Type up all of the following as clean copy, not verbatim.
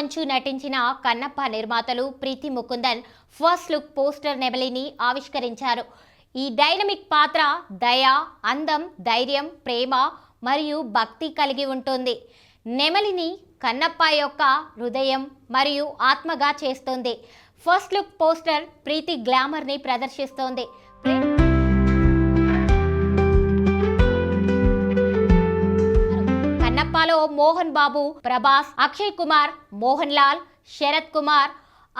మంచు నటించిన కన్నప్ప నిర్మాతలు ప్రీతి ముకుందన్ ఫస్ట్ లుక్ పోస్టర్ నెమలిని ఆవిష్కరించారు. ఈ డైనమిక్ పాత్ర దయ, అందం, ధైర్యం, ప్రేమ మరియు భక్తి కలిగి ఉంటుంది. నెమలిని కన్నప్ప యొక్క హృదయం మరియు ఆత్మగా చేస్తుంది. ఫస్ట్ లుక్ పోస్టర్ ప్రీతి గ్లామర్ని ప్రదర్శిస్తోంది. కన్నప్పలో మోహన్ బాబు, ప్రభాస్, అక్షయ్ కుమార్, మోహన్ లాల్, శరత్ కుమార్,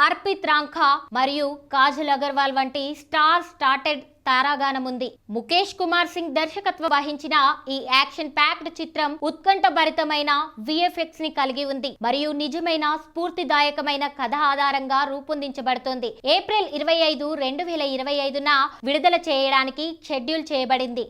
అర్పిత్ రాంఖా మరియు కాజల్ అగర్వాల్ వంటి స్టార్టెడ్ తారాగానం ఉంది. ముఖేష్ కుమార్ సింగ్ దర్శకత్వం వహించిన ఈ యాక్షన్ ప్యాక్డ్ చిత్రం ఉత్కంఠభరితమైన విఎఫ్ఎక్స్ ని కలిగి ఉంది మరియు నిజమైన స్ఫూర్తిదాయకమైన కథ ఆధారంగా రూపొందించబడుతుంది. ఏప్రిల్ 25, 2025న విడుదల చేయడానికి షెడ్యూల్ చేయబడింది.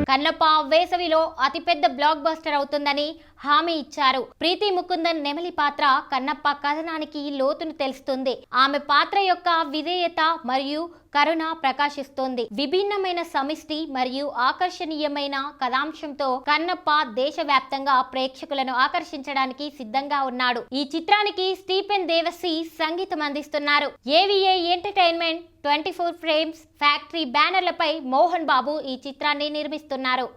కన్నప్ప వేసవిలో అతిపెద్ద బ్లాక్ బస్టర్ అవుతుందని హామీ ఇచ్చారు. ప్రీతి ముకుందన్ నెమలి పాత్ర కన్నప్ప కథనానికి లోతును తెలుస్తుంది. ఆమె పాత్ర యొక్క విధేయత మరియు కరుణ ప్రకాశిస్తోంది. విభిన్నమైన సమిష్టి మరియు ఆకర్షణీయమైన కథాంశంతో కన్నప్ప దేశవ్యాప్తంగా ప్రేక్షకులను ఆకర్షించడానికి సిద్ధంగా ఉన్నాడు. ఈ చిత్రానికి స్టీఫెన్ దేవసి సంగీతం అందిస్తున్నారు. ఏవిఏ ఎంటర్టైన్మెంట్, 24 ఫ్రేమ్స్ ఫ్యాక్టరీ బ్యానర్లపై మోహన్ బాబు ఈ చిత్రాన్ని నిర్మిస్తున్నారు.